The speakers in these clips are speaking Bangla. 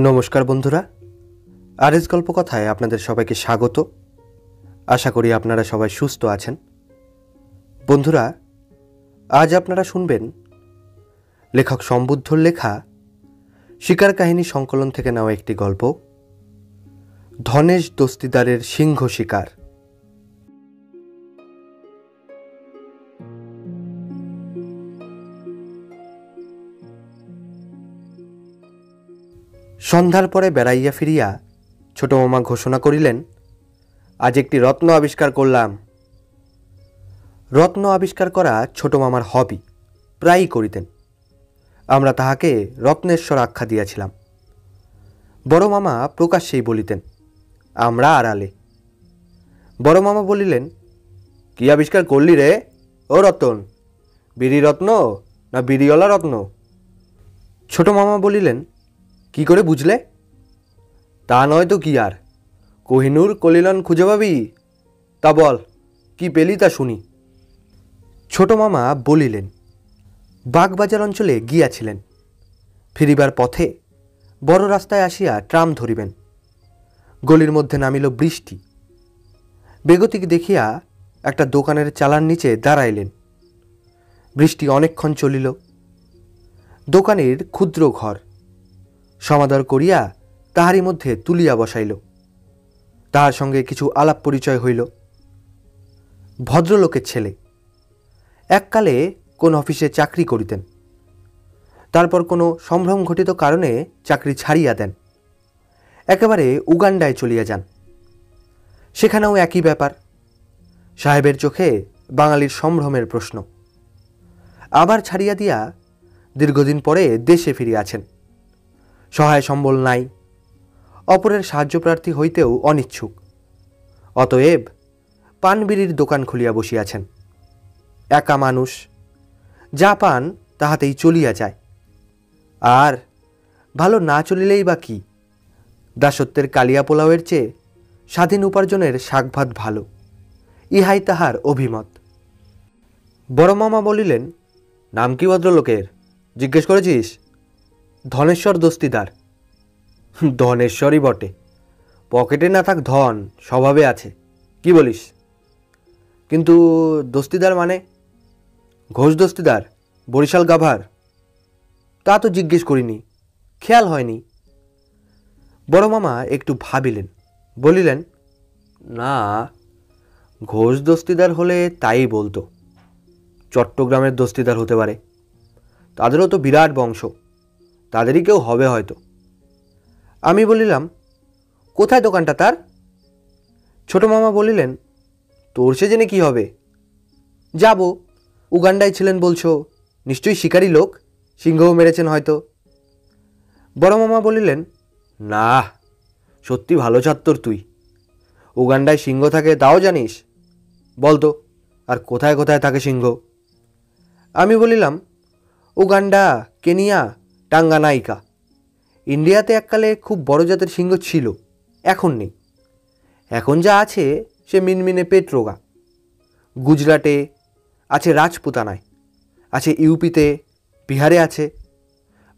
নমস্কার বন্ধুরা, আরএস গল্প কথায় আপনাদের সবাইকে স্বাগত। আশা করি আপনারা সবাই সুস্থ আছেন। বন্ধুরা, আজ আপনারা শুনবেন লেখক সম্বুদ্ধর লেখা শিকার কাহিনী সংকলন থেকে নেওয়া একটি গল্প, ধনেশ দস্তিদারের সিংহ শিকার। সন্ধ্যার পরে বেড়াইয়া ফিরিয়া ছোট মামা ঘোষণা করিলেন, আজ একটি রত্ন আবিষ্কার করলাম। রত্ন আবিষ্কার করা ছোট মামার হবি, প্রায়ই করিতেন। আমরা তাহাকে রত্নেশ্বর আখ্যা দিয়াছিলাম। বড় মামা প্রকাশ্যেই বলিতেন, আমরা আড়ালে। বড় মামা বলিলেন, কি আবিষ্কার করলি রে ও রতন? বিড়ি রত্ন না বিড়িওয়ালা রত্ন? ছোট মামা বলিলেন, কি করে বুঝলে? তা নয় তো কি আর, কোহিনূর কলিলন খুঁজে পাবি? তা বল, কি পেলি তা শুনি। ছোট মামা বলিলেন, বাগবাজার অঞ্চলে গিয়াছিলেন। ফিরিবার পথে বড় রাস্তায় আসিয়া ট্রাম ধরিবেন। গলির মধ্যে নামিল বৃষ্টি। বেগতিক দেখিয়া একটা দোকানের চালার নিচে দাঁড়াইলেন। বৃষ্টি অনেকক্ষণ চলিল। দোকানের ক্ষুদ্র ঘর সমাদর করিয়া তাহারই মধ্যে তুলিয়া বসাইল। তাহার সঙ্গে কিছু আলাপ পরিচয় হইল। ভদ্রলোকের ছেলে, এককালে কোন অফিসে চাকরি করিতেন। তারপর কোনো সম্ভ্রম ঘটিত কারণে চাকরি ছাড়িয়া দেন, একেবারে উগান্ডায় চলিয়া যান। সেখানেও একই ব্যাপার। সাহেবের চোখে বাঙালির সম্ভ্রমের প্রশ্ন। আবার ছাড়িয়া দিয়া দীর্ঘদিন পরে দেশে ফিরিয়াছেন। সহায় সম্বল নাই, অপরের সাহায্যপ্রার্থী হইতেও অনিচ্ছুক। অতএব পানবিড়ির দোকান খুলিয়া বসিয়াছেন। একা মানুষ, যা পান তাহাতেই চলিয়া যায়। আর ভালো না চলিলেই বা কি? দাসত্বের কালিয়া পোলাওয়ের চেয়ে স্বাধীন উপার্জনের শাকভাত ভালো, ইহাই তাহার অভিমত। বড় মামা বলিলেন, নাম কি ভদ্রলোকের? জিজ্ঞেস করেছিস? ধনেশ্বর দস্তিদার। ধনেশ্বরই বটে, পকেটে না থাক ধন স্বভাবে আছে, কি বলিস? কিন্তু দস্তিদার মানে? ঘোষ দস্তিদার, বরিশাল গাভার? তা তো জিজ্ঞেস করিনি, খেয়াল হয়নি। বড় মামা একটু ভাবিলেন, বলিলেন, না, ঘোষ দস্তিদার হলে তাই বলতো। চট্টগ্রামের দস্তিদার হতে পারে, তাদেরও তো বিরাট বংশ, তাদেরই কেউ হবে হয়তো। আমি বলিলাম, কোথায় দোকানটা তার? ছোট মামা বলিলেন, তোর সে জেনে কি হবে? যাব, উগান্ডায় ছিলেন বলছো, নিশ্চয়ই শিকারী লোক, সিংহও মেরেছেন হয়তো। বড় মামা বলিলেন, না, সত্যি ভালো ছাত্র তুই। উগান্ডায় সিংহ থাকে তাও জানিস? বলতো, আর কোথায় কোথায় থাকে সিংহ? আমি বলিলাম, উগান্ডা, কেনিয়া, টাঙ্গানাইকা। ইন্ডিয়াতে এককালে খুব বড় জাতের সিংহ ছিল, এখন নেই। এখন যা আছে সে মিনমিনে পেট রোগা। গুজরাটে আছে, রাজপুতানায় আছে, ইউপিতে, বিহারে আছে,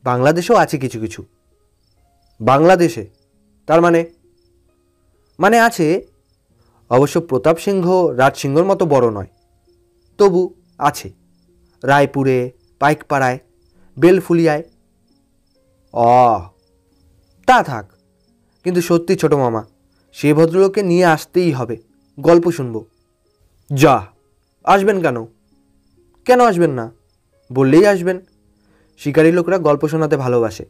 বাংলাদেশেও আছে কিছু কিছু। বাংলাদেশে? তার মানে আছে, অবশ্য প্রতাপ সিংহ রাজসিংহর মতো বড় নয়, তবু আছে। রায়পুরে, পাইকপাড়ায়, বেলফুলিয়ায়। তা থাক, কিন্তু সত্যি ছোট মামা, সে ভদ্রলোককে নিয়ে আসতেই হবে, গল্প শুনব। যা, আসবেন কেন? কেন আসবেন না? বললেই আসবেন। শিকারী লোকরা গল্প শোনাতে ভালোবাসে।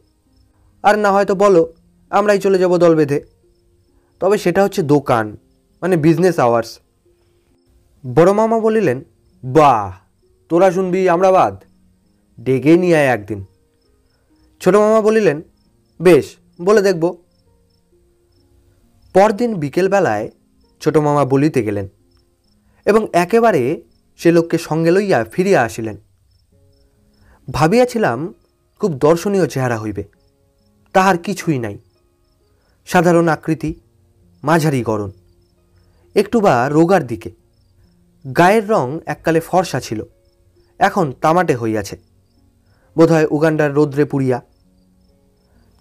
আর না হয়তো বলো, আমরাই চলে যাব দল বেঁধে। তবে সেটা হচ্ছে দোকান, মানে বিজনেস আওয়ার্স। বড় মামা বলিলেন, বাহ, তোরা শুনবি আমরা বাদ, ডেকে নিয়ে আয় একদিন। ছোট মামা বলিলেন, বেশ, বলে দেখব। পরদিন বিকেলবেলায় ছোট মামা বলিতে গেলেন এবং একেবারে সে লোককে সঙ্গে লইয়া ফিরিয়া আসিলেন। ভাবিয়াছিলাম খুব দর্শনীয় চেহারা হইবে, তাহার কিছুই নাই। সাধারণ আকৃতি, মাঝারি গড়ন, একটু বা রোগার দিকে। গায়ের রং এককালে ফর্সা ছিল, এখন তামাটে হইয়াছে, বোধহয় উগান্ডার রৌদ্রে পুড়িয়া।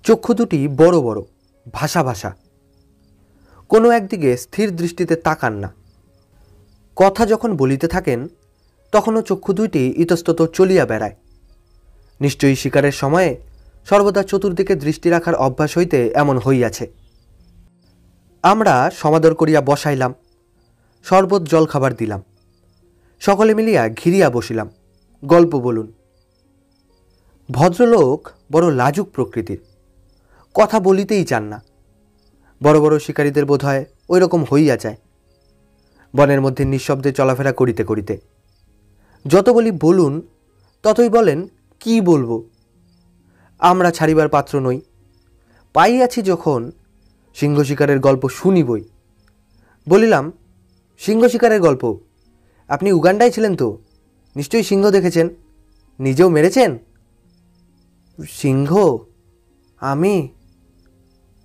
চক্ষু দুটি বড় বড়, ভাসা ভাসা, কোনো একদিকে স্থির দৃষ্টিতে তাকান না। কথা যখন বলিতে থাকেন তখনও চক্ষু দুইটি ইতস্তত চলিয়া বেড়ায়। নিশ্চয়ই শিকারের সময়ে সর্বদা চতুর্দিকে দৃষ্টি রাখার অভ্যাস হইতে এমন হইয়াছে। আমরা সমাদর করিয়া বসাইলাম, শরবত জল খাবার দিলাম, সকলে মিলিয়া ঘিরিয়া বসিলাম। গল্প বলুন। ভদ্রলোক বড় লাজুক প্রকৃতির, কথা বলিতেই চান না। বড় বড় শিকারীদের বোধ হয় ওই রকম হইয়া যায়, বনের মধ্যে নিঃশব্দে চলাফেরা করিতে করিতে। যত বলি বলুন, ততই বলেন কি বলবো। আমরা ছাড়িবার পাত্র নই। পাইয়াছি যখন, সিংহ শিকারের গল্প শুনিবই। বলিলাম, সিংহ শিকারের গল্প? আপনি উগান্ডায় ছিলেন তো, নিশ্চয়ই সিংহ দেখেছেন, নিজেও মেরেছেন? সিংহ? আমি?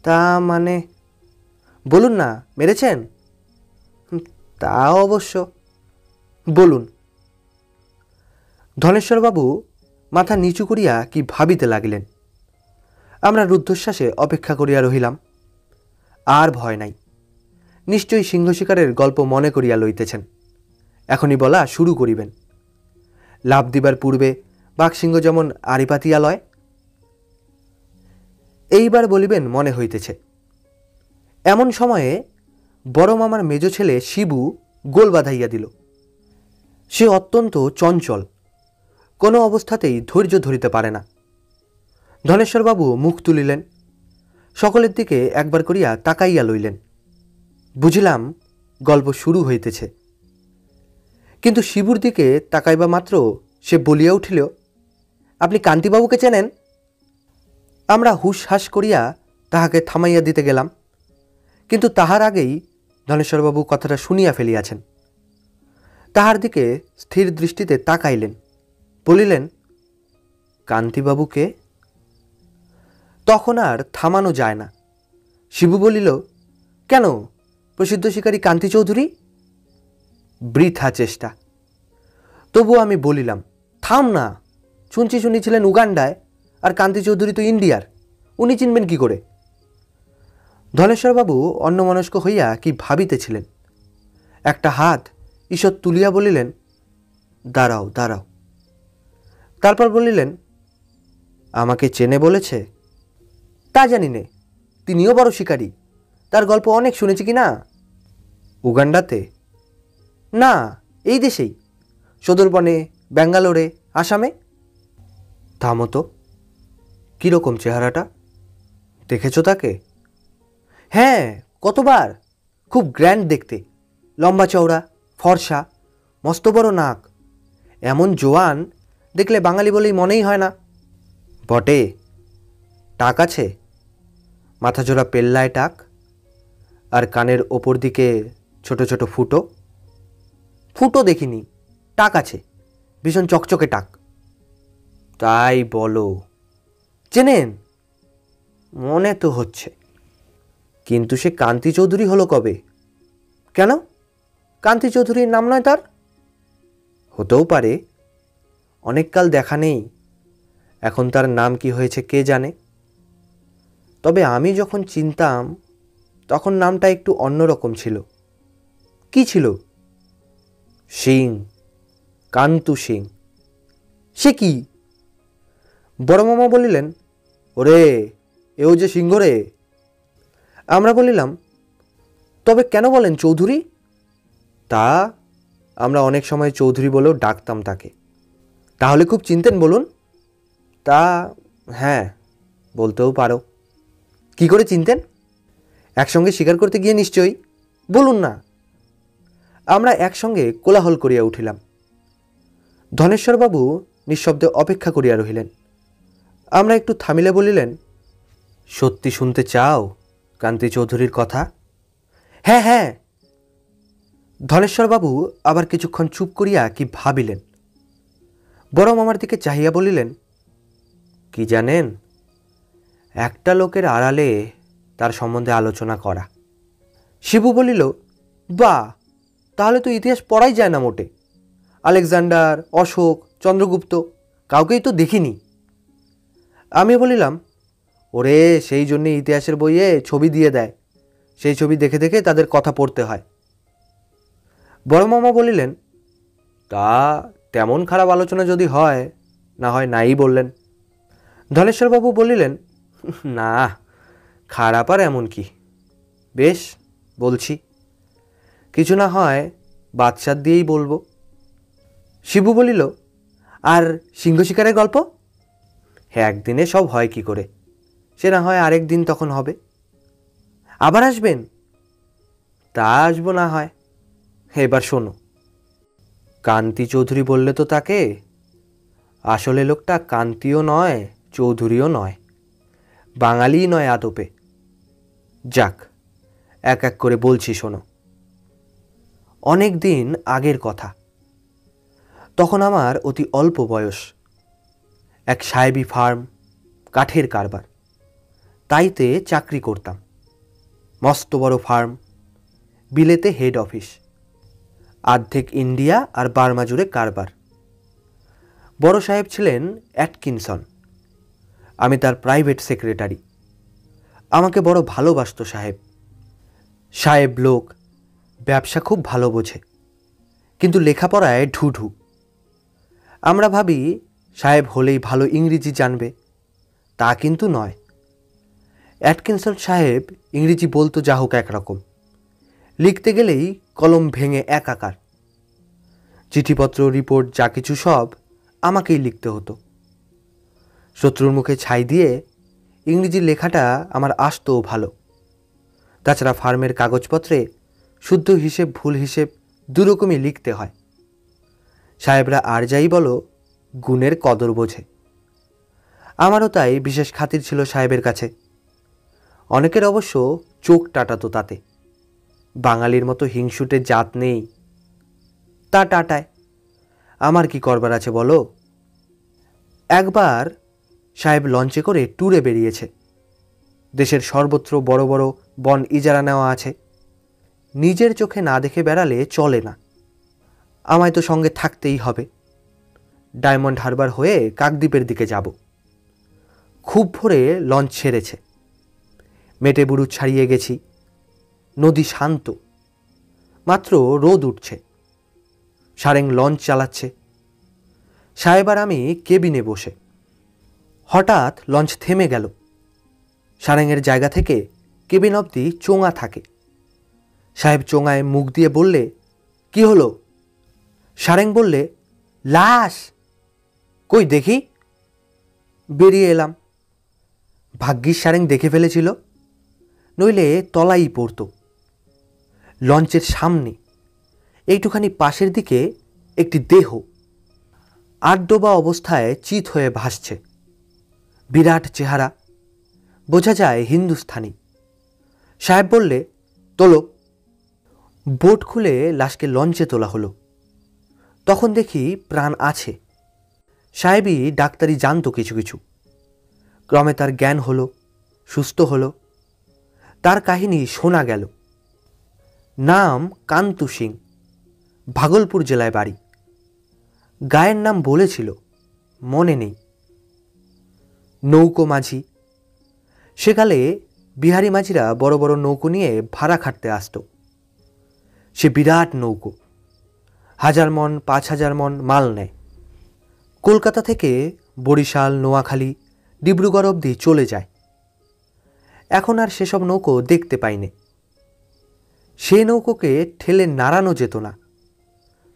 তা মানে? বলুন না, মেরেছেন? তা অবশ্য। বলুন। ধনেশ্বরবাবু মাথা নিচু করিয়া কি ভাবিতে লাগিলেন। আমরা রুদ্ধশ্বাসে অপেক্ষা করিয়া রহিলাম। আর ভয় নাই, নিশ্চয়ই সিংহ শিকারের গল্প মনে করিয়া লইতেছেন। এখনই বলা শুরু করিবেন। লাভ দিবার পূর্বে বাঘসিংহ যেমন আড়ি পাতিয়া লয়, এইবার বলিবেন মনে হইতেছে। এমন সময়ে বড় মামার মেজ ছেলে শিবু গোল বাঁধাইয়া দিল। সে অত্যন্ত চঞ্চল, কোনো অবস্থাতেই ধৈর্য ধরিতে পারে না। ধনেশ্বরবাবু মুখ তুলিলেন, সকলের দিকে একবার করিয়া তাকাইয়া লইলেন। বুঝিলাম গল্প শুরু হইতেছে। কিন্তু শিবুর দিকে তাকাইবা মাত্র সে বলিয়া উঠিল, আপনি কান্তিবাবুকে চেনেন? আমরা হুশ হাস করিয়া তাহাকে থামাইয়া দিতে গেলাম, কিন্তু তাহার আগেই ধনেশ্বরবাবু কথাটা শুনিয়া ফেলিয়াছেন। তাহার দিকে স্থির দৃষ্টিতে তাকাইলেন, বলিলেন, কান্তিবাবুকে? তখন আর থামানো যায় না। শিবু বলিল, কেন, প্রসিদ্ধ শিকারী কান্তি চৌধুরী? বৃথা চেষ্টা। তবু আমি বলিলাম, থাম না, শুনেছিলেন উগান্ডায়, আর কান্তি চৌধুরী তো ইন্ডিয়ার, উনি চিনবেন কি করে? ধনেশ্বরবাবু অন্যমনস্ক হইয়া কি ভাবিতেছিলেন। একটা হাত ঈষৎ তুলিয়া বলিলেন, দাঁড়াও দাঁড়াও। তারপর বলিলেন, আমাকে চেনে বলেছে? তা জানি নে, তিনিও বড় শিকারী, তার গল্প অনেক শুনেছি কি না। উগান্ডাতে? না, এই দেশেই, সুন্দরবনে, ব্যাঙ্গালোরে, আসামে। থামো তো, কীরকম চেহারাটা, দেখেছ তাকে? হ্যাঁ, কতবার। খুব গ্র্যান্ড দেখতে, লম্বা চওড়া, ফর্সা, মস্ত বড় নাক, এমন জোয়ান দেখলে বাঙালি বলেই মনেই হয় না। বটে, টাক আছে, মাথাজোড়া পেল্লায় টাক, আর কানের ওপর দিকে ছোট ছোট ফুটো। ফুটো দেখিনি, টাক আছে, ভীষণ চকচকে টাক। তাই বলো? চেনেন? মনে তো হচ্ছে। কিন্তু সে কান্তি চৌধুরী হলো কবে? কেন, কান্তি চৌধুরীর নাম নয় তার? হতেও পারে, অনেককাল দেখা নেই, এখন তার নাম কি হয়েছে কে জানে। তবে আমি যখন চিনতাম তখন নামটা একটু অন্যরকম ছিল। কি ছিল? সিং, কান্তু সিং। সে কি? বড় মামা বলিলেন, ওরে, এও যে সিংহ রে। আমরা বলিলাম, তবে কেন বলেন চৌধুরী? তা আমরা অনেক সময় চৌধুরী বলেও ডাকতাম তাকে। তাহলে খুব চিনতেন বলুন? তা হ্যাঁ, বলতেও পারো। কি করে চিনতেন? একসঙ্গে শিকার করতে গিয়ে নিশ্চয়ই। বলুন না। আমরা একসঙ্গে কোলাহল করিয়া উঠিলাম। ধনেশ্বরবাবু নিঃশব্দে অপেক্ষা করিয়া রহিলেন। আমরা একটু থামিলে বলিলেন, সত্যি শুনতে চাও কান্তি চৌধুরীর কথা? হ্যাঁ হ্যাঁ। ধনেশ্বরবাবু আবার কিছুক্ষণ চুপ করিয়া কি ভাবিলেন। বড় মামার দিকে চাহিয়া বলিলেন, কি জানেন, একটা লোকের আড়ালে তার সম্বন্ধে আলোচনা করা। শিবু বলিল, বাহ, তাহলে তো ইতিহাস পড়াই যায় না মোটে। আলেকজান্ডার, অশোক, চন্দ্রগুপ্ত, কাউকেই তো দেখিনি। আমি বলিলাম, ওরে সেই জন্যে ইতিহাসের বইয়ে ছবি দিয়ে দেয়, সেই ছবি দেখে দেখে তাদের কথা পড়তে হয়। বড় মামা বলিলেন, তা তেমন খারাপ আলোচনা যদি হয়, না হয় নাই বললেন। ধলেশ্বরবাবু বলিলেন, না, খারাপ আর এমন কি, বেশ বলছি, কিছু না হয় বাদশার দিয়েই বলবো। শিবু বলিল, আর সিংহ শিকারের গল্প? হ্যাঁ, একদিনে সব হয় কি করে, সে না হয় আরেক দিন তখন হবে। আবার আসবেন? তা আসবো না হয়। এবার শোনো, কান্তি চৌধুরী বললে তো তাকে, আসলে লোকটা কান্তিও নয় চৌধুরীও নয়, বাঙালিই নয় আদপে। যাক, এক এক করে বলছি শোনো। অনেক দিন আগের কথা, তখন আমার অতি অল্প বয়স। এক সাহেবি ফার্ম, কাঠের কারবার, তাইতে চাকরি করতাম। মস্ত বড় ফার্ম, বিলেতে হেড অফিস, অর্ধেক ইন্ডিয়া আর বার্মা জুড়ে কারবার। বড় সাহেব ছিলেন অ্যাটকিনসন, আমি তার প্রাইভেট সেক্রেটারি। আমাকে বড় ভালোবাসত সাহেব। সাহেব লোক, ব্যবসা খুব ভালো বোঝে, কিন্তু লেখাপড়ায় ঢুঢু। আমরা ভাবি সাহেব হলেই ভালো ইংরেজি জানবে, তা কিন্তু নয়। অ্যাটকিনসন সাহেব ইংরেজি বলতো যা হোক একরকম, লিখতে গেলেই কলম ভেঙে একাকার। চিঠিপত্র, রিপোর্ট যা কিছু সব আমাকেই লিখতে হতো। শত্রুর মুখে ছাই দিয়ে ইংরেজি লেখাটা আমার আসতও ভালো। তাছাড়া ফার্মের কাগজপত্রে শুদ্ধ হিসেব ভুল হিসেব দুরকমই লিখতে হয়। সাহেবরা আর যাই বলো, গুণের কদর বোঝে। আমারও তাই বিশেষ খাতির ছিল সাহেবের কাছে। অনেকের অবশ্য চোখ টাটাতো তাতে, বাঙালির মতো হিংসুটে জাত নেই, তা টাটায়, আমার কি করবার আছে বলো। একবার সাহেব লঞ্চে করে ট্যুরে বেরিয়েছে। দেশের সর্বত্র বড় বড় বন ইজারা নেওয়া আছে, নিজের চোখে না দেখে বেড়ালে চলে না। আমায় তো সঙ্গে থাকতেই হবে। ডায়মন্ড হারবার হয়ে কাকদ্বীপের দিকে যাব। খুব ভোরে লঞ্চ ছেড়েছে, মেটে বুরু ছাড়িয়ে গেছি। নদী শান্ত, মাত্র রোদ উঠছে। সারেং লঞ্চ চালাচ্ছে, সাহেব আর আমি কেবিনে বসে। হঠাৎ লঞ্চ থেমে গেল। সারেংয়ের জায়গা থেকে কেবিন অবধি চোঙা থাকে। সাহেব চোঙায় মুখ দিয়ে বললে, কি হলো? সারেং বললে, লাশ। কই দেখি। বেরিয়ে এলাম। ভাগ্যিস সারেং দেখে ফেলেছিল, নইলে তলাই পড়ত। লঞ্চের সামনে এইটুখানি পাশের দিকে একটি দেহ আটডোবা অবস্থায় চিত হয়ে ভাসছে। বিরাট চেহারা, বোঝা যায় হিন্দুস্থানি। সাহেব বললে, তোলো। বোট খুলে লাশকে লঞ্চে তোলা হলো। তখন দেখি প্রাণ আছে। সাহেবই ডাক্তারি জানতো কিছু কিছু। ক্রমে তার জ্ঞান হলো, সুস্থ হলো। তার কাহিনী শোনা গেল। নাম কান্তু সিং, ভাগলপুর জেলায় বাড়ি। গায়ের নাম বলেছিল, মনে নেই। নৌকো মাঝি। সেকালে বিহারি মাঝিরা বড় বড় নৌকো নিয়ে ভাড়া খাটতে আসত। সে বিরাট নৌকো, 1000 মন 5000 মন মাল নেয়। কলকাতা থেকে বরিশাল, নোয়াখালী, ডিব্রুগড় অবধি চলে যায়। এখন আর সেসব নৌকো দেখতে পাইনি। সে নৌকোকে ঠেলে নাড়ানো যেত না।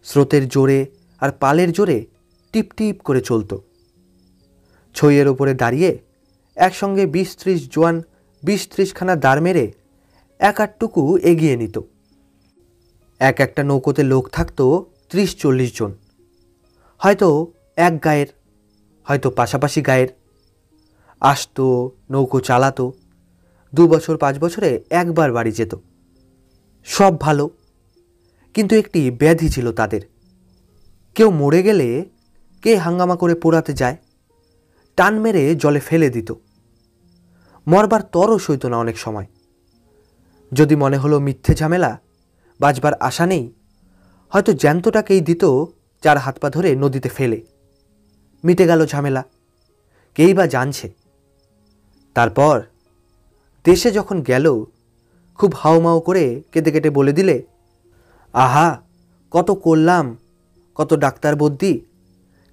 স্রোতের জোরে আর পালের জোরে টিপ টিপ করে চলত। ছইয়ের ওপরে দাঁড়িয়ে একসঙ্গে 20-30 জোয়ান 20-30 খানা দাঁড় মেরে এক আধটুকু এগিয়ে নিত। এক একটা নৌকোতে লোক থাকতো 30-40 জন, হয়তো এক গায়ের, হয়তো পাশাপাশি গায়ের। আসতো, নৌকো চালাতো, 2 বছর 5 বছরে একবার বাড়ি যেত। সব ভালো, কিন্তু একটি ব্যাধি ছিল তাদের। কেউ মরে গেলে কে হাঙ্গামা করে পোড়াতে যায়, টান মেরে জলে ফেলে দিত। মরবার তরও সইত না অনেক সময়। যদি মনে হলো মিথ্যে ঝামেলা, বাঁচবার আশা নেই, হয়তো জ্যান্তটাকেই দিত 4 হাত পা ধরে নদীতে ফেলে। মিটে গেল ঝামেলা, কেই বা জানছে। তারপর দেশে যখন গেল খুব হাউমাউ করে কেঁদে কেটে বলে দিলে, আহা, কত করলাম, কত ডাক্তার বদ্যি,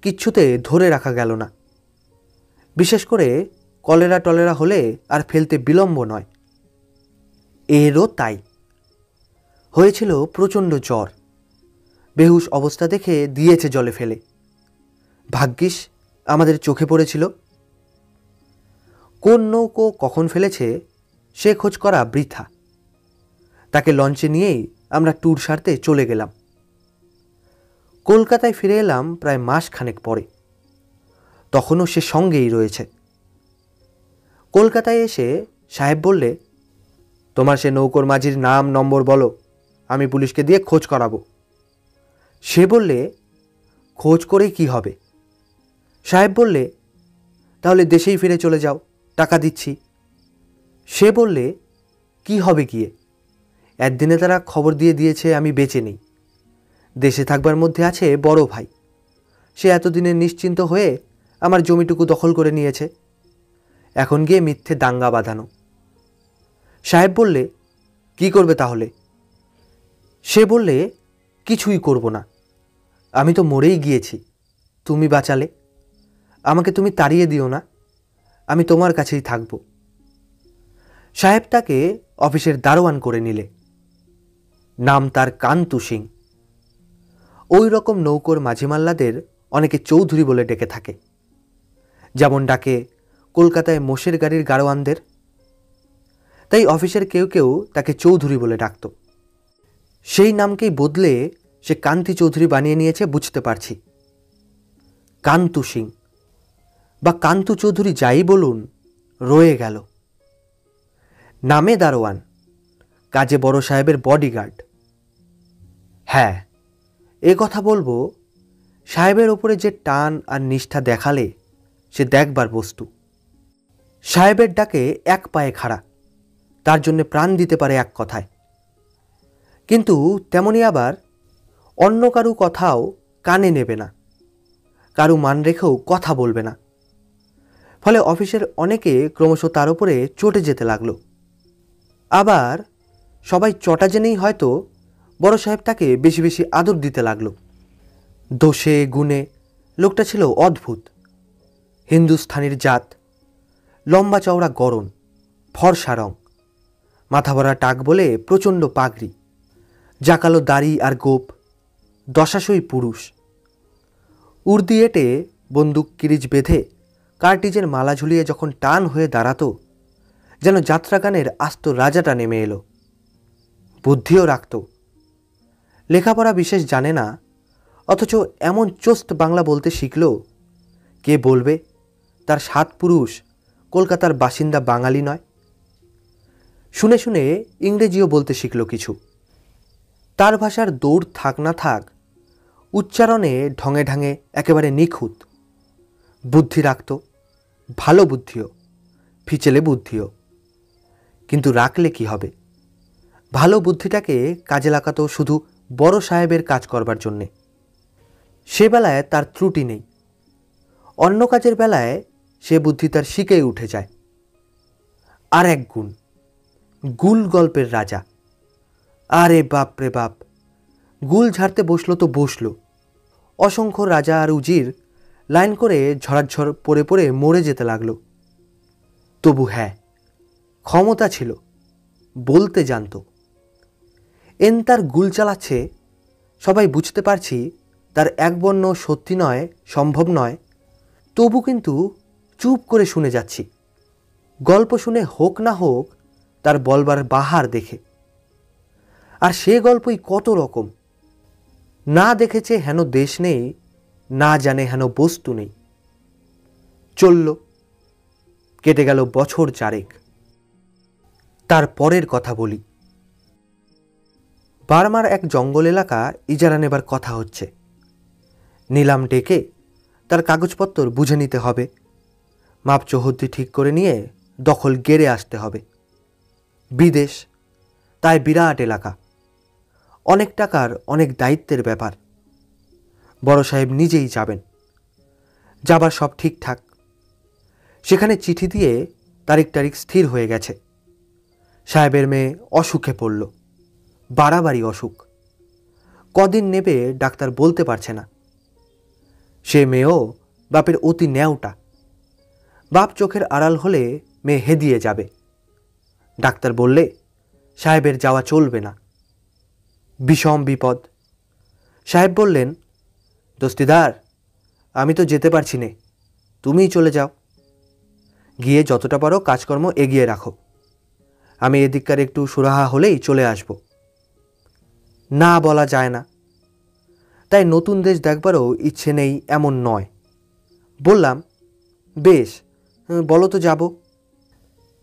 কিচ্ছুতে ধরে রাখা গেল না। বিশেষ করে কলেরা টলেরা হলে আর ফেলতে বিলম্ব নয়। এরও তাই হয়েছিল। প্রচণ্ড জ্বর, বেহুশ অবস্থা দেখে দিয়েছে জলে ফেলে। ভাগ্যিস আমাদের চোখে পড়েছিল। কোন নৌকো কখন ফেলেছে সে খোঁজ করা বৃথা। তাকে লঞ্চে নিয়েই আমরা ট্যুর সারতে চলে গেলাম। কলকাতায় ফিরে এলাম প্রায় মাসখানেক পরে। তখনও সে সঙ্গেই রয়েছে। কলকাতায় এসে সাহেব বললে, তোমার সে নৌকোর মাঝির নাম নম্বর বলো, আমি পুলিশকে দিয়ে খোঁজ করাবো। সে বললে, খোঁজ করে কি হবে? সাহেব বললে, তাহলে দেশেই ফিরে চলে যাও, টাকা দিচ্ছি। সে বললে, কি হবে গিয়ে? একদিনে তারা খবর দিয়ে দিয়েছে আমি বেঁচে নেই। দেশে থাকবার মধ্যে আছে বড় ভাই, সে এতদিনে নিশ্চিন্ত হয়ে আমার জমিটুকু দখল করে নিয়েছে। এখন গিয়ে মিথ্যে দাঙ্গা বাঁধানো। সাহেব বললে, কি করবে তাহলে? সে বললে, কিছুই করব না, আমি তো মরেই গিয়েছি, তুমি বাঁচালে। আমাকে তুমি তাড়িয়ে দিও না, আমি তোমার কাছেই থাকব। সাহেব তাকে অফিসের দারোয়ান করে নিলে। নাম তার কান্তু সিং। ওই রকম নৌকোর মাঝিমাল্লাদের অনেকে চৌধুরী বলে ডেকে থাকে, যেমন ডাকে কলকাতায় মোষের গাড়ির গাড়োয়ানদের। তাই অফিসের কেউ কেউ তাকে চৌধুরী বলে ডাকত। সেই নামকেই বদলে সে কান্তি চৌধুরী বানিয়ে নিয়েছে বুঝতে পারছি। কান্তু সিং বা কান্তু চৌধুরী যাই বলুন, রয়ে গেল। নামে দারোয়ান, কাজে বড় সাহেবের বডিগার্ড। হ্যাঁ, এ কথা বলবো, সাহেবের ওপরে যে টান আর নিষ্ঠা দেখালে সে দেখবার বস্তু। সাহেবের ডাকে এক পায়ে খাড়া, তার জন্য প্রাণ দিতে পারে এক কথায়। কিন্তু তেমনি আবার অন্য কারু কথাও কানে নেবে না, কারু মান রেখেও কথা বলবে না। ফলে অফিসের অনেকে ক্রমশ তার উপরে চটে যেতে লাগলো। আবার সবাই চটা জেনেই হয়তো বড় সাহেব তাকে বেশি বেশি আদর দিতে লাগলো। দোষে গুণে লোকটা ছিল অদ্ভুত। হিন্দুস্থানির জাত, লম্বা চওড়া গড়ন, ফর্সা রং, মাথা ভরা টাক বলে প্রচণ্ড পাগড়ি, জাকালো দাড়ি আর গোপ, দশাশই পুরুষ। উর্দি এঁটে বন্দুক কিরিচ বেঁধে কার্টিজের মালা ঝুলিয়ে যখন টান হয়ে দাঁড়াতো, যেন যাত্রাগানের আস্ত রাজাটা নেমে এলো। বুদ্ধিও রাখত। লেখাপড়া বিশেষ জানে না, অথচ এমন চোস্ত বাংলা বলতে শিখল, কে বলবে তার 7 পুরুষ কলকাতার বাসিন্দা বাঙালি নয়। শুনে শুনে ইংরেজিও বলতে শিখল কিছু। তার ভাষার দৌড় থাক না থাক, উচ্চারণে ঢঙে ঢঙে একেবারে নিখুঁত। বুদ্ধি রাখত, ভালো বুদ্ধিও, ফিচেলে বুদ্ধিও। কিন্তু রাখলে কি হবে? ভালো বুদ্ধিটাকে কাজে লাগাতো শুধু বড় সাহেবের কাজ করবার জন্যে। সে বেলায় তার ত্রুটি নেই। অন্য কাজের বেলায় সে বুদ্ধি তার শিখেই উঠে যায়। আর এক গুণ, গুল গল্পের রাজা। আরে বাপ রে বাপ, গুল ঝাড়তে বসলো তো বসলো। অসংখ্য রাজা আর উজির লাইন করে ঝড়াঝড় পড়ে পড়ে মরে যেতে লাগলো। তবু হ্যাঁ, ক্ষমতা ছিল, বলতে জানত। তার গুল চালাচ্ছে, সবাই বুঝতে পারছি তার একবর্ণ সত্যি নয়, সম্ভব নয়। তবু কিন্তু চুপ করে শুনে যাচ্ছি। গল্প শুনে হোক না হোক তার বলবার বাহার দেখে। আর সে গল্পই কত রকম। না দেখেছে হেন দেশ নেই, না জানে হেন বস্তু নেই। চলল, কেটে গেল বছর 4। তার পরের কথা বলি। বার্মার এক জঙ্গল এলাকা ইজারা নেবার কথা হচ্ছে। নিলাম ডেকে তার কাগজপত্র বুঝে নিতে হবে, মাপ চৌহদ্দি ঠিক করে নিয়ে দখল গেড়ে আসতে হবে। বিদেশ, তাই বিরাট এলাকা, অনেক টাকার অনেক দায়িত্বের ব্যাপার। বড় সাহেব নিজেই যাবেন। যাবার সব ঠিকঠাক। সেখানে চিঠি দিয়ে তারিখ টারিখ স্থির হয়ে গেছে। সাহেবের মেয়ে অসুখে পড়ল, বাড়াবাড়ি অসুখ, কদিন নেবে ডাক্তার বলতে পারছে না। সে মেয়েও বাপের অতি ন্যাওটা, বাপ চোখের আড়াল হলে মেয়ে হেদিয়ে যাবে। ডাক্তার বললে সাহেবের যাওয়া চলবে না, বিষম বিপদ। সাহেব বললেন, দস্তিদার, আমি তো যেতে পারছি নে, তুমিই চলে যাও, গিয়ে যতটা পারো কাজকর্ম এগিয়ে রাখো, আমি এদিককার একটু সুরাহা হলেই চলে আসব। না বলা যায় না, তাই নতুন দেশ দেখবারও ইচ্ছে নেই এমন নয়। বললাম, বেশ, বলো তো যাব,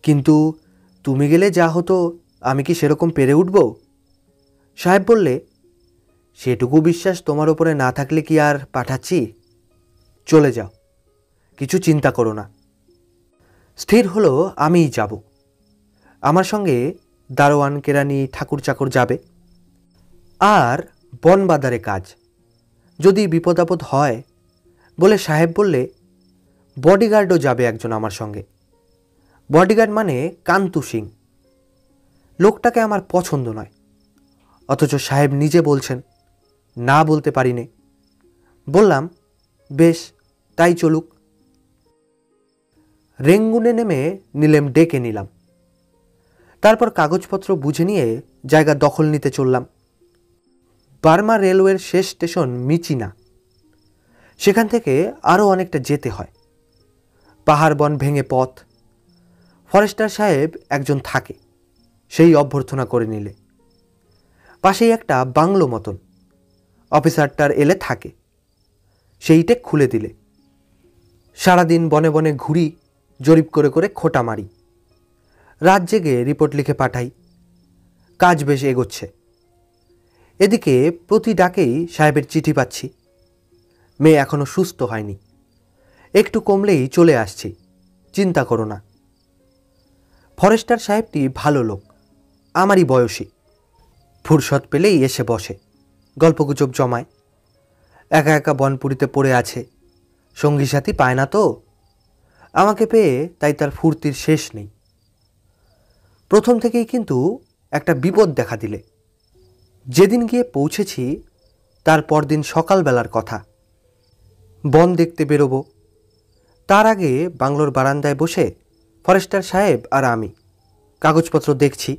কিন্তু তুমি গেলে যা হতো আমি কি সেরকম পেরে উঠব? সাহেব বললে, সেটুকু বিশ্বাস তোমার ওপরে না থাকলে কি আর পাঠাচ্ছি? চলে যাও, কিছু চিন্তা করো না। স্থির হলো আমিই যাব। আমার সঙ্গে দারোয়ান, কেরানি, ঠাকুর চাকর যাবে। আর বনবাদারে কাজ, যদি বিপদ আপদ হয় বলে সাহেব বললে, বডিগার্ডও যাবে একজন আমার সঙ্গে। বডিগার্ড মানে কান্তু সিং। লোকটাকে আমার পছন্দ নয়, অথচ সাহেব নিজে বলছেন, না বলতে পারি নে। বললাম, বেশ, তাই চলুক। রেঙ্গুনে নেমে নিলেম ডেকে নিলাম। তারপর কাগজপত্র বুঝে নিয়ে জায়গা দখল নিতে চললাম। বার্মা রেলওয়ের শেষ স্টেশন মিচিনা, সেখান থেকে আরও অনেকটা যেতে হয়। পাহাড় বন ভেঙে পথ। ফরেস্টার সাহেব একজন থাকে, সেই অভ্যর্থনা করে নিলে। পাশেই একটা বাংলো মতন, অফিসারটার এলে থাকে, সেইটে খুলে দিলে। সারাদিন বনে বনে ঘুরি, জরিপ করে করে খোঁটা মারি, রাত জেগে রিপোর্ট লিখে পাঠাই। কাজ বেশ এগোচ্ছে। এদিকে প্রতি ডাকেই সাহেবের চিঠি পাচ্ছি। মেয়ে এখনো সুস্থ হয়নি, একটু কমলেই চলে আসছি, চিন্তা করো না। ফরেস্টার সাহেবটি ভালো লোক, আমারই বয়সী। ফুরসত পেলেই এসে বসে, গল্পগুজব জমায়। একা একা বনপুরিতে পড়ে আছে, সঙ্গী সাথী পায় না তো। আমাকে পেয়ে তাই তার ফুর্তির শেষ নেই। প্রথম থেকেই কিন্তু একটা বিপদ দেখা দিলে। যেদিন গিয়ে পৌঁছেছি তার পরদিন সকালবেলার কথা। বন দেখতে বেরোবো, তার আগে বাংলোর বারান্দায় বসে ফরেস্টার সাহেব আর আমি কাগজপত্র দেখছি।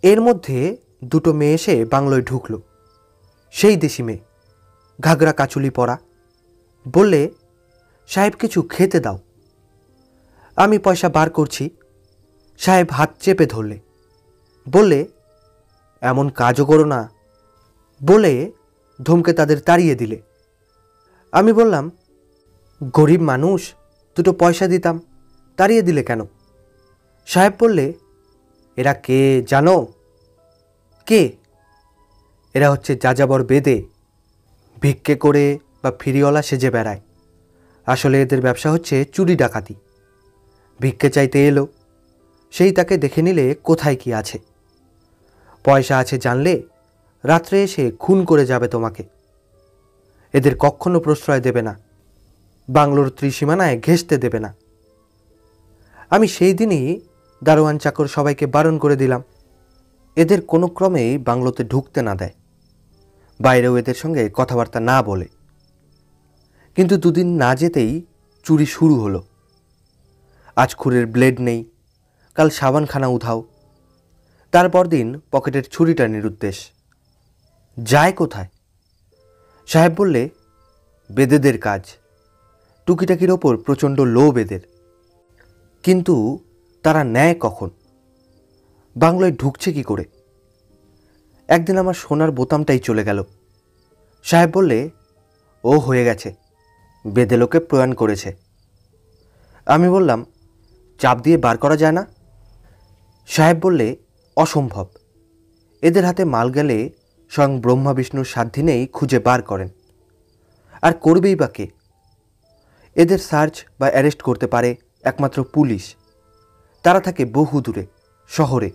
এর মধ্যে দুটো মেয়ে এসে বাংলোয় ঢুকলো। সেই দেশি মেয়ে, ঘাগরা কাচুলি পরা। বললে, সাহেব কিছু খেতে দাও। আমি পয়সা বার করছি। সাহেব হাত চেপে ধরলে, বললে, এমন কাজও করো না, বলে ধমকে তাদের তাড়িয়ে দিলে। আমি বললাম, গরিব মানুষ, দুটো পয়সা দিতাম, তাড়িয়ে দিলে কেন? সাহেব বললে, এরা কে জানো? কে? এরা হচ্ছে যাযাবর বেদে, ভিক্ষে করে বা ফিরিওয়ালা সেজে বেড়ায়। আসলে এদের ব্যবসা হচ্ছে চুরি ডাকাতি। ভিক্ষে চাইতে এলো, সেই তাকে দেখে নিলে কোথায় কি আছে। পয়সা আছে জানলে রাত্রে এসে খুন করে যাবে তোমাকে। এদের কখনো প্রশ্রয় দেবে না, বাংলোর ত্রিসীমানায় ঘেঁষতে দেবে না। আমি সেই দিনই দারোয়ান চাকর সবাইকে বারণ করে দিলাম, এদের কোনো ক্রমেই বাংলোতে ঢুকতে না দেয়, বাইরেও এদের সঙ্গে কথাবার্তা না বলে। কিন্তু দুদিন না যেতেই চুরি শুরু হলো। আজ খুরের ব্লেড নেই, কাল সাবানখানা উধাও, তারপর দিন পকেটের ছুরিটা নিরুদ্দেশ। যায় কোথায়? সাহেব বললে, বেদেদের কাজ, টুকিটাকির ওপর প্রচণ্ড লোভ এদের। কিন্তু তারা নেয় কখন? বাংলায় ঢুকছে কি করে? একদিন আমার সোনার বোতামটাই চলে গেল। সাহেব বললে, ও হয়ে গেছে, বেদে লোকে প্রয়াণ করেছে। আমি বললাম, চাপ দিয়ে বার করা যায় না? সাহেব বললে, অসম্ভব, এদের হাতে মাল গেলে স্বয়ং ব্রহ্মা বিষ্ণুর সাধ্যিনেই খুঁজে বার করেন। আর করবেই বা কে? এদের সার্চ বা অ্যারেস্ট করতে পারে একমাত্র পুলিশ। তারা থাকে বহু দূরে, শহরে।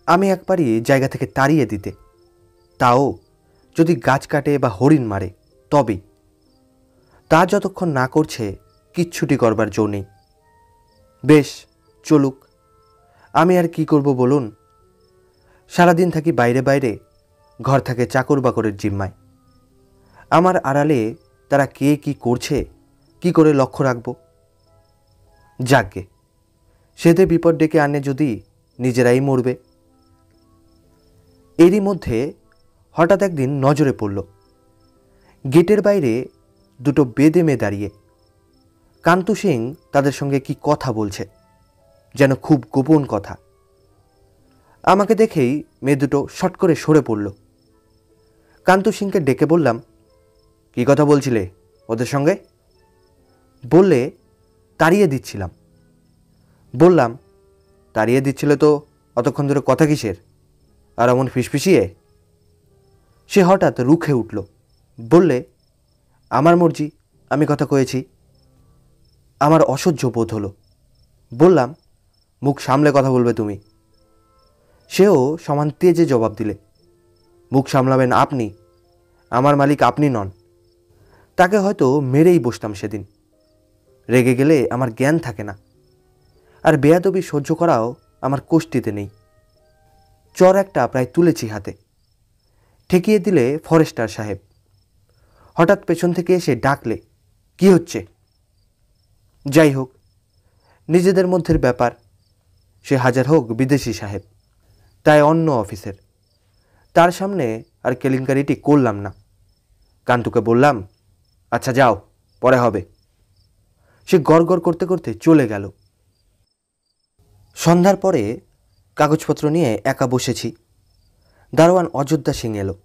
আমি একবারই জায়গা থেকে তাড়িয়ে দিতে, তাও যদি গাছ কাটে বা হরিণ মারে তবেই। তা যতক্ষণ না করছে কিচ্ছুটি করবার জো নেই। বেশ, চলুক। আমি আর কি করব বলুন? সারাদিন থাকি বাইরে বাইরে, ঘর থাকে চাকর বাকরের জিম্মায়। আমার আড়ালে তারা কে কি করছে কি করে লক্ষ্য রাখব? যাকগে, সেদে বিপদ ডেকে আনে যদি নিজেরাই মরবে। এরই মধ্যে হঠাৎ একদিন নজরে পড়ল, গেটের বাইরে দুটো বেদে মেয়ে দাঁড়িয়ে। কান্তু সিং তাদের সঙ্গে কি কথা বলছে, যেন খুব গোপন কথা। আমাকে দেখেই মেয়ে দুটো শট করে সরে পড়ল। কান্তু সিংকে ডেকে বললাম, কি কথা বলছিলে ওদের সঙ্গে? বললে, তাড়িয়ে দিচ্ছিলাম। বললাম, তাড়িয়ে দিচ্ছিলে তো অতক্ষণ ধরে কথা কিসের, আর এমন ফিসফিসিয়ে? সে হঠাৎ রুখে উঠল, বললে, আমার মর্জি, আমি কথা কয়েছি। আমার অসহ্য বোধ হলো। বললাম, মুখ সামলে কথা বলবে তুমি। সেও সমান তেজে জবাব দিলে, মুখ সামলাবেন আপনি, আমার মালিক আপনি নন। তাকে হয়তো মেরেই বসতাম সেদিন। রেগে গেলে আমার জ্ঞান থাকে না, আর বেয়াদবি সহ্য করাও আমার কোষ্ঠীতে নেই। চর একটা প্রায় তুলেছি হাতে। ঠেকিয়ে দিলে ফরেস্টার সাহেব। হঠাৎ পেছন থেকে এসে ডাকলে, কি হচ্ছে? যাই হোক, নিজেদের মধ্যের ব্যাপার। সে হাজার হোক বিদেশি সাহেব, তাই অন্য অফিসের, তার সামনে আর কেলেঙ্কারিটি করলাম না। কান্তুকে বললাম, আচ্ছা যাও, পরে হবে। সে গড়গড় করতে করতে চলে গেল। সন্ধ্যার পরে কাগজপত্র নিয়ে একা বসেছি। দারোয়ান অযোধ্যা সিং এলো।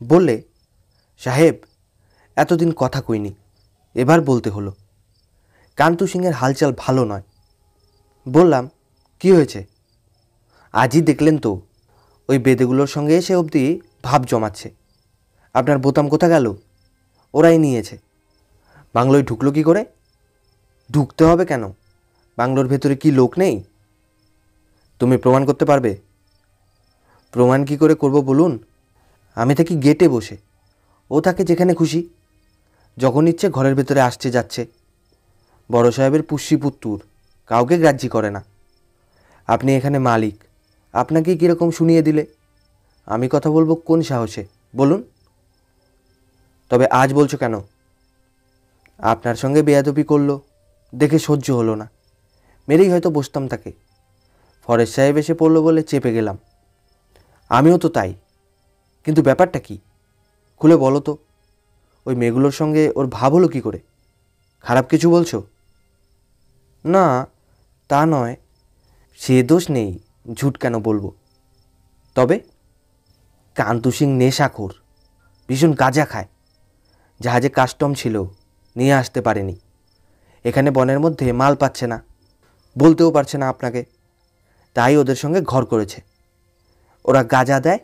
বললে, সাহেব, এতদিন কথা কইনি, এবার বলতে হলো। কান্তু সিংয়ের হালচাল ভালো নয়। বললাম, কি হয়েছে? আজই দেখলেন তো, ওই বেদেগুলোর সঙ্গে এসে অবধি ভাব জমাচ্ছে। আপনার বোতাম কোথা গেল? ওরাই নিয়েছে। বাংলোয় ঢুকলো কি করে? ঢুকতে হবে কেন? বাংলোর ভেতরে কি লোক নেই? তুমি প্রমাণ করতে পারবে? প্রমাণ কি করে করব বলুন? আমি থাকি গেটে বসে, ও থাকে যেখানে খুশি, যখন ইচ্ছে ঘরের ভেতরে আসছে যাচ্ছে। বড় সাহেবের পুষ্যিপুত্তুর, কাউকে গ্রাহ্যি করে না। আপনি এখানে মালিক, আপনাকে কীরকম শুনিয়ে দিলে আমি কথা বলবো কোন সাহসে বলুন? তবে আজ বলছো কেন? আপনার সঙ্গে বেয়াদবি করলো, দেখে সহ্য হলো না, মেরেই হয়তো বসতাম তাকে। ফরেস্ট সাহেব এসে পড়লো বলে চেপে গেলাম। আমিও তো তাই, কিন্তু ব্যাপারটা কি খুলে বলো তো? ওই মেয়েগুলোর সঙ্গে ওর ভাব হলো কী করে? খারাপ কিছু বলছো? না, তা নয়, সে দোষ নেই, ঝুট কেন বলবো। তবে কান্তু সিং নেশাখোর, ভীষণ গাঁজা খায়। জাহাজে কাস্টম ছিল, নিয়ে আসতে পারেনি। এখানে বনের মধ্যে মাল পাচ্ছে না, বলতেও পারছে না আপনাকে, তাই ওদের সঙ্গে ঘর করেছে। ওরা গাঁজা দেয়,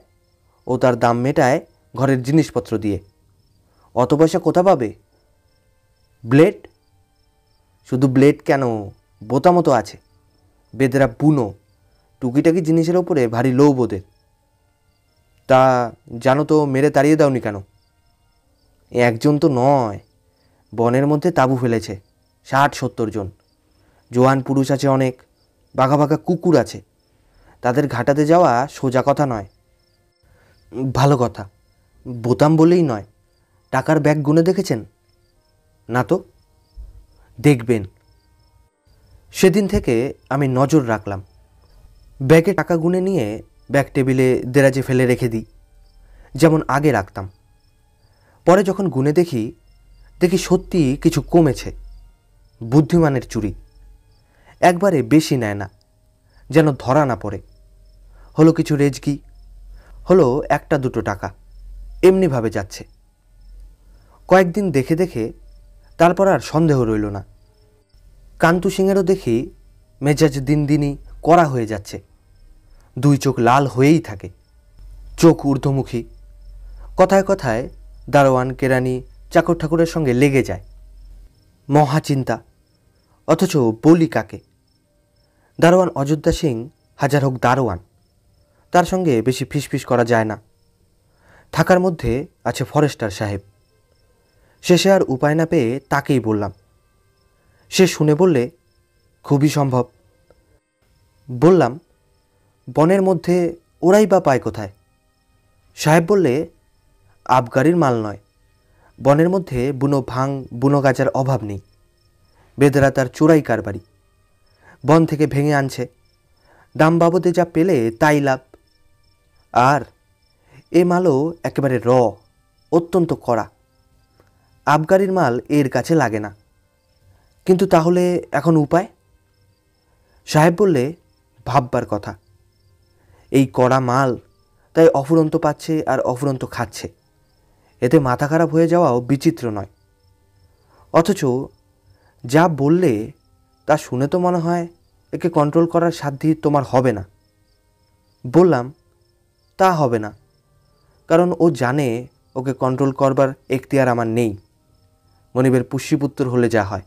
ও তার দাম মেটায় ঘরের জিনিসপত্র দিয়ে। অত পয়সা কোথা পাবে? ব্লেড? শুধু ব্লেড কেন, বোতামও তো আছে। বেদেরা বুনো, টুকিটাকি জিনিসের ওপরে ভারী লোভ ওদের। তা জানো তো মেরে তাড়িয়ে দাওনি কেন? একজন তো নয়, বনের মধ্যে তাঁবু ফেলেছে 60-70 জন। জোয়ান পুরুষ আছে অনেক, বাঘা বাঘা কুকুর আছে। তাদের ঘাটাতে যাওয়া সোজা কথা নয়। ভালো কথা, বোতাম বলেই নয়, টাকার ব্যাগ গুনে দেখেছেন? না তো, দেখবেন। সেদিন থেকে আমি নজর রাখলাম। ব্যাগে টাকা গুনে নিয়ে ব্যাগ টেবিলে দেরাজে ফেলে রেখে দিই, যেমন আগে রাখতাম। পরে যখন গুনে দেখি সত্যি কিছু কমেছে। বুদ্ধিমানের চুরি, একবারে বেশি নেয় না, যেন ধরা না পড়ে। হলো কিছু রেজকি, হলো 1-2 টাকা, এমনিভাবে যাচ্ছে। কয়েকদিন দেখে দেখে তারপর আর সন্দেহ রইল না। কান্তু সিংয়েরও দেখি মেজাজ দিন দিনই কড়া হয়ে যাচ্ছে। 2 চোখ লাল হয়েই থাকে, চোখ ঊর্ধ্বমুখী। কথায় কথায় দারোয়ান কেরানি চাকর ঠাকুরের সঙ্গে লেগে যায়। মহা চিন্তা, অথচ বলি কাকে? দারোয়ান অযোধ্যা সিং হাজার হোক দারোয়ান, তার সঙ্গে বেশি ফিসফিস করা যায় না। থাকার মধ্যে আছে ফরেস্টার সাহেব। শেষে আর উপায় না পেয়ে তাকেই বললাম। সে শুনে বললে, খুবই সম্ভব। বললাম, বনের মধ্যে ওরাই বা পায় কোথায়? সাহেব বললে, আবগারির মাল নয়, বনের মধ্যে বুনো ভাং বুনো গাজার অভাব নেই। বেদেরা তার চোরাই কারবারি, বন থেকে ভেঙে আনছে, দাম বাবদে যা পেলে তাই লাভ। আর এ মালও একেবারে অত্যন্ত কড়া। আবগারির মাল এর কাছে লাগে না। কিন্তু তাহলে এখন উপায়? সাহেব বললে, ভাববার কথা। এই কড়া মাল, তাই অফুরন্ত পাচ্ছে আর অফুরন্ত খাচ্ছে। এতে মাথা খারাপ হয়ে যাওয়াও বিচিত্র নয়। অথচ যা বললে তা শুনে তো মনে হয় একে কন্ট্রোল করার সাধ্য তোমার হবে না। বললাম, তা হবে না, কারণ ও জানে ওকে কন্ট্রোল করবার এখতিয়ার আমার নেই। মনিবের পুষ্যিপুত্র হলে যা হয়।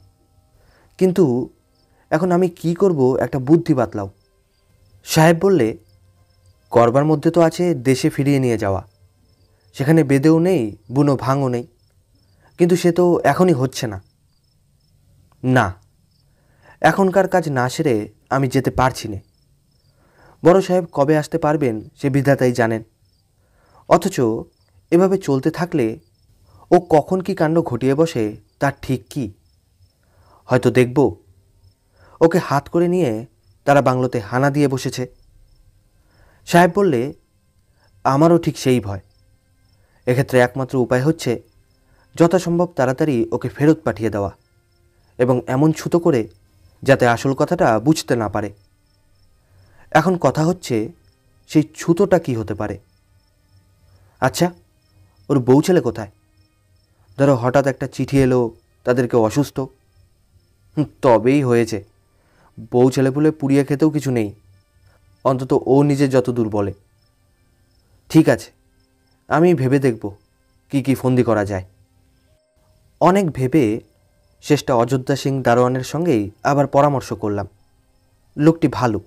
কিন্তু এখন আমি কি করব, একটা বুদ্ধি বাতলাও। সাহেব বললে, করবার মধ্যে তো আছে দেশে ফিরিয়ে নিয়ে যাওয়া। সেখানে বেদেও নেই, বুনো ভাঙও নেই। কিন্তু সে তো এখনই হচ্ছে না। না, এখনকার কাজ না সেরে আমি যেতে পারছি না। বড় সাহেব কবে আসতে পারবেন সে বিধাতাই জানেন। অথচ এভাবে চলতে থাকলে ও কখন কি কাণ্ড ঘটিয়ে বসে তার ঠিক কি? হয়তো দেখব ওকে হাত করে নিয়ে তারা বাংলোতে হানা দিয়ে বসেছে। সাহেব বললে, আমারও ঠিক সেই ভয়। এক্ষেত্রে একমাত্র উপায় হচ্ছে যথাসম্ভব তাড়াতাড়ি ওকে ফেরত পাঠিয়ে দেওয়া, এবং এমন ছুতো করে যাতে আসল কথাটা বুঝতে না পারে। এখন কথা হচ্ছে সেই ছুতোটা কি হতে পারে? আচ্ছা, ওর বউ ছেলে কোথায়? ধরো হঠাৎ একটা চিঠি এলো তাদেরকে অসুস্থ, তবেই হয়েছে। বউ ছেলে বলে পুড়িয়ে খেতেও কিছু নেই, অন্তত ও নিজে যতদূর বলে। ঠিক আছে, আমি ভেবে দেখব কি ফন্দি করা যায়। অনেক ভেবে শেষটা অযোধ্যা সিং দারোয়ানের সঙ্গেই আবার পরামর্শ করলাম। লোকটি ভালো,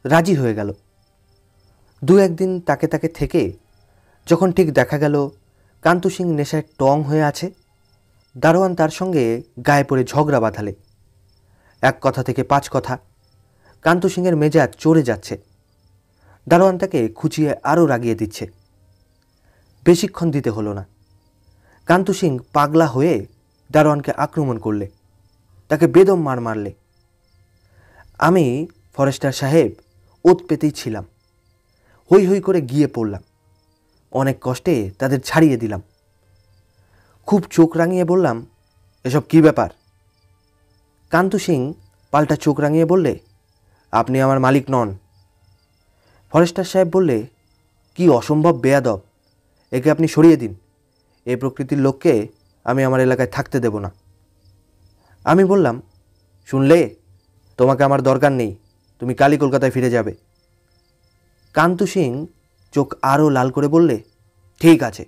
রাজি হয়ে গেল। দু একদিন তাকে থেকে যখন ঠিক দেখা গেল কান্তু সিং নেশায় টং হয়ে আছে, দারোয়ান তার সঙ্গে গায়ে পড়ে ঝগড়া বাঁধালে। এক কথা থেকে 5 কথা, কান্তু সিংয়ের মেজাজ চড়ে যাচ্ছে। দারোয়ান তাকে খুঁচিয়ে আরও রাগিয়ে দিচ্ছে। বেশিক্ষণ দিতে হলো না, কান্তু সিং পাগলা হয়ে দারোয়ানকে আক্রমণ করলে, তাকে বেদম মার মারলে। আমি ফরেস্টার সাহেব ওত পেতেই ছিলাম। হই হই করে গিয়ে পড়লাম। অনেক কষ্টে তাদের ছাড়িয়ে দিলাম। খুব চোখ রাঙিয়ে বললাম, এসব কি ব্যাপার? কান্তু সিং পাল্টা চোখ রাঙিয়ে বললে, আপনি আমার মালিক নন। ফরেস্টার সাহেব বললে, কি অসম্ভব বেয়াদব, একে আপনি সরিয়ে দিন। এই প্রকৃতির লোককে আমি আমার এলাকায় থাকতে দেব না। আমি বললাম, শুনলে, তোমাকে আমার দরকার নেই, তুমি কালই কলকাতায় ফিরে যাবে। কান্তু সিং চোখ আরও লাল করে বললে, ঠিক আছে,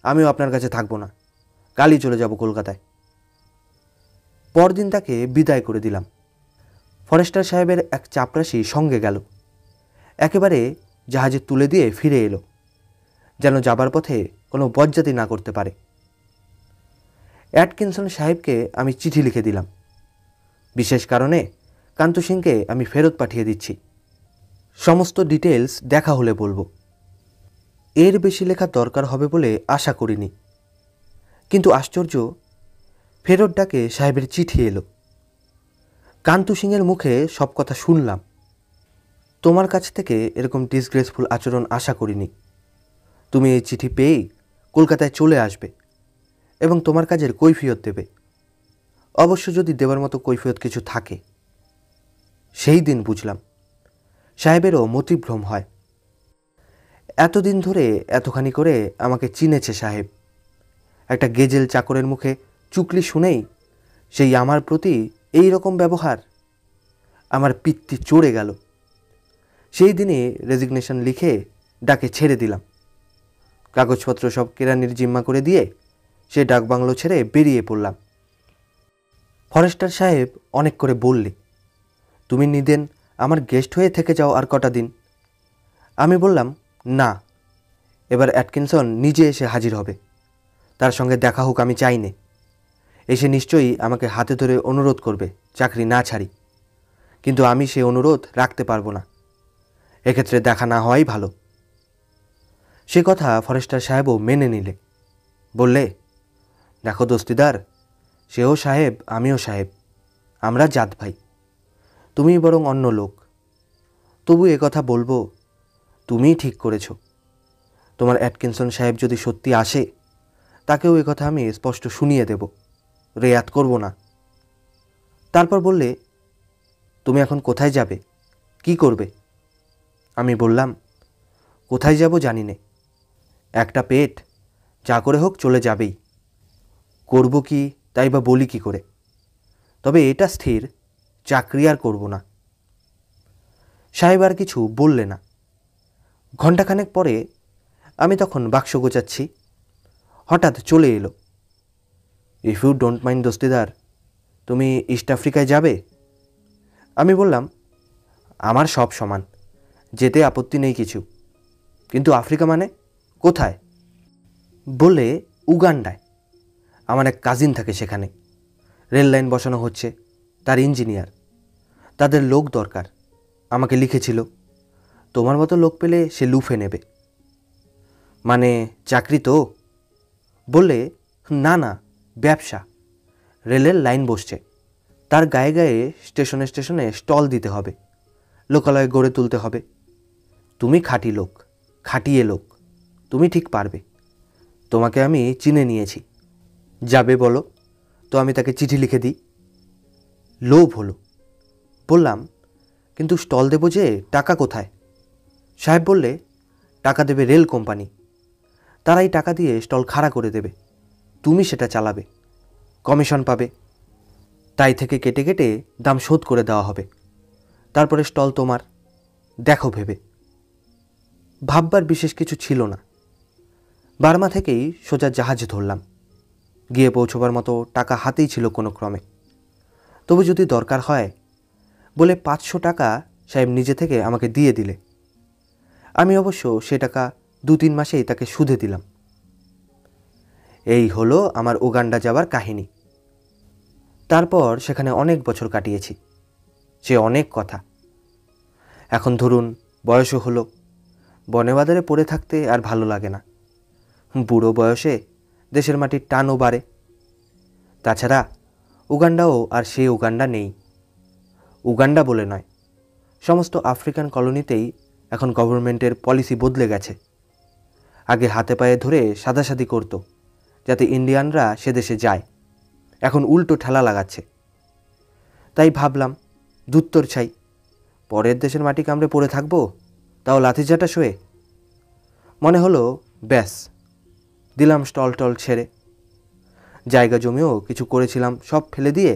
আমিও আপনার কাছে থাকবো না, কালই চলে যাব কলকাতায়। পরদিন তাকে বিদায় করে দিলাম। ফরেস্টার সাহেবের এক চাপরাশি সঙ্গে গেল। একেবারে জাহাজে তুলে দিয়ে ফিরে এলো, যেন যাবার পথে কোনো বজ্জাতি না করতে পারে। অ্যাটকিনসন সাহেবকে আমি চিঠি লিখে দিলাম। বিশেষ কারণে কান্তু সিংকে আমি ফেরত পাঠিয়ে দিচ্ছি। সমস্ত ডিটেলস দেখা হলে বলবো। এর বেশি লেখা দরকার হবে বলে আশা করিনি। কিন্তু আশ্চর্য, ফেরত ডাকে সাহেবের চিঠি এলো। কান্তু সিংয়ের মুখে সব কথা শুনলাম। তোমার কাছ থেকে এরকম ডিসগ্রেসফুল আচরণ আশা করিনি। তুমি এই চিঠি পেয়েই কলকাতায় চলে আসবে এবং তোমার কাজের কৈফিয়ত দেবে, অবশ্য যদি দেবার মতো কৈফিয়ত কিছু থাকে। সেই দিন বুঝলাম সাহেবেরও মতিভ্রম হয়। এতদিন ধরে এতখানি করে আমাকে চিনেছে সাহেব। একটা গেজেল চাকরের মুখে চুকলি শুনেই সেই আমার প্রতি এই রকম ব্যবহার, আমার পিত্তি চড়ে গেল। সেই দিনে রেজিগনেশন লিখে ডাকে ছেড়ে দিলাম। কাগজপত্র সব কেরানির জিম্মা করে দিয়ে সে ডাকবাংলো ছেড়ে বেরিয়ে পড়লাম। ফরেস্টার সাহেব অনেক করে বললে, তুমি নিদেন আমার গেস্ট হয়ে থেকে যাও আর কটা দিন। আমি বললাম, না, এবার অ্যাটকিনসন নিজে এসে হাজির হবে, তার সঙ্গে দেখা হোক আমি চাই নে। এসে নিশ্চয়ই আমাকে হাতে ধরে অনুরোধ করবে চাকরি না ছাড়ি। কিন্তু আমি সেই অনুরোধ রাখতে পারবো না। এক্ষেত্রে দেখা না হওয়াই ভালো। সে কথা ফরেস্টার সাহেবও মেনে নিলে। বললে, দেখো দস্তিদার, সেও সাহেব, আমিও সাহেব, আমরা জাত ভাই, তুমি বরং অন্য লোক। তবু কথা বলবো, তুমিই ঠিক করেছ। তোমার অ্যাটকিনসন সাহেব যদি সত্যি আসে, তাকেও কথা আমি স্পষ্ট শুনিয়ে দেব, রেয়াত করব না। তারপর বললে, তুমি এখন কোথায় যাবে, কি করবে? আমি বললাম, কোথায় যাব জানি নে, একটা পেট যা করে হোক চলে যাবেই। করব কি তাই বা বলি কি করে? তবে এটা স্থির, চাকরি আর করব না। সাহেব আর কিছু বললে না। ঘণ্টাখানেক পরে আমি তখন বাক্স গোছাচ্ছি, হঠাৎ চলে এলো, if you don't mind Dastidar, তুমি ইস্ট আফ্রিকায় যাবে? আমি বললাম, আমার সব সমান, যেতে আপত্তি নেই কিছু, কিন্তু আফ্রিকা মানে কোথায়? বলে, উগান্ডায়। আমার এক কাজিন থাকে সেখানে, রেল লাইন বসানো হচ্ছে, তার ইঞ্জিনিয়ার, তাদের লোক দরকার। আমাকে লিখেছিল, তোমার মতো লোক পেলে সে লুফে নেবে। মানে চাকরি তো? বললে, না না, ব্যবসা। রেলের লাইন বসছে, তার গায়ে গায়ে স্টেশনে স্টেশনে স্টল দিতে হবে, লোকালয় গড়ে তুলতে হবে। তুমি খাঁটি লোক, খাটিয়ে লোক, তুমি ঠিক পারবে। তোমাকে আমি চিনে নিয়েছি। যাবে বলো তো আমি তাকে চিঠি লিখে দিই। লোভ হলো। বললাম, কিন্তু স্টল দেবো যে, টাকা কোথায়? সাহেব বললে, টাকা দেবে রেল কোম্পানি, তারাই টাকা দিয়ে স্টল খাড়া করে দেবে, তুমি সেটা চালাবে, কমিশন পাবে, তাই থেকে কেটে কেটে দাম শোধ করে দেওয়া হবে, তারপরে স্টল তোমার, দেখো ভেবে। ভাববার বিশেষ কিছু ছিল না। বার্মা থেকেই সোজা জাহাজ ধরলাম। গিয়ে পৌঁছবার মতো টাকা হাতেই ছিল কোনো ক্রমে। তবু যদি দরকার হয় বলে 500 টাকা সাহেব নিজে থেকে আমাকে দিয়ে দিলে। আমি অবশ্য সে টাকা 2-3 মাসেই তাকে সুদে দিলাম। এই হলো আমার উগান্ডা যাওয়ার কাহিনী। তারপর সেখানে অনেক বছর কাটিয়েছি, সে অনেক কথা। এখন ধরুন বয়সও হলো, বনে বাজারে পড়ে থাকতে আর ভালো লাগে না। বুড়ো বয়সে দেশের মাটির টানও বাড়ে। তাছাড়া উগান্ডাও আর সে উগান্ডা নেই। উগান্ডা বলে নয়, সমস্ত আফ্রিকান কলোনিতেই এখন গভর্নমেন্টের পলিসি বদলে গেছে। আগে হাতে পায়ে ধরে সাদাসাদি করত যাতে ইন্ডিয়ানরা সে দেশে যায়, এখন উল্টো ঠেলা লাগাচ্ছে। তাই ভাবলাম, দুত্তর ছাই, পরের দেশের মাটি কামড়ে পড়ে থাকবো, তাও লাথিচাটা শোয়ে। মনে হলো, ব্যাস, দিলাম স্টল টল ছেড়ে। জায়গা জমিও কিছু করেছিলাম, সব ফেলে দিয়ে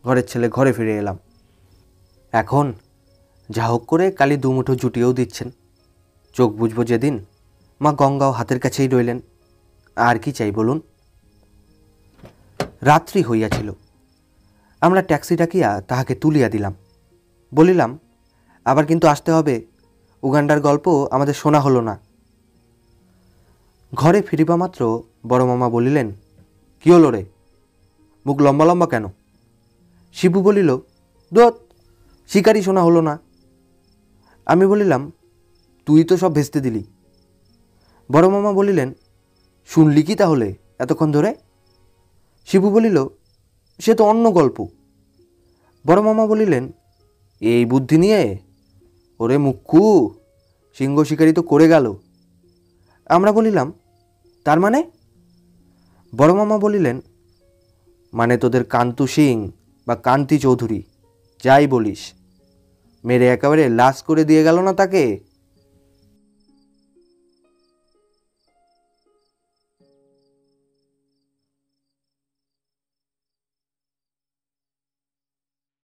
ঘরের ছেলে ঘরে ফিরে এলাম। এখন যা হোক করে কালি দুমুঠো জুটিয়েও দিচ্ছেন। চোখ বুঝবো যেদিন, মা গঙ্গাও হাতের কাছেই রইলেন। আর কি চাই বলুন? রাত্রি হইয়াছিল। আমরা ট্যাক্সি ডাকিয়া তাহাকে তুলিয়া দিলাম। বলিলাম, আবার কিন্তু আসতে হবে, উগান্ডার গল্প আমাদের শোনা হলো না। ঘরে ফিরিবা মাত্র বড় মামা বলিলেন, কি হলো রে, মুখ লম্বা লম্বা কেন? শিবু বলিল, দোত, শিকারি শোনা হলো না। আমি বলিলাম, তুই তো সব ভেস্তে দিলি। বড় মামা বলিলেন, শুনলি কি তাহলে এতক্ষণ ধরে? শিবু বলিল, সে তো অন্য গল্প। বড় মামা বলিলেন, এই বুদ্ধি নিয়ে? ওরে মুখ্যু, সিংহ শিকারি তো করে গেল। আমরা বলিলাম, তার মানে? বড় মামা বলিলেন, মানে তোদের কান্তু সিং বা কান্তি চৌধুরী, যাই বলিস, মেরে একেবারে লাশ করে দিয়ে গেল না তাকে।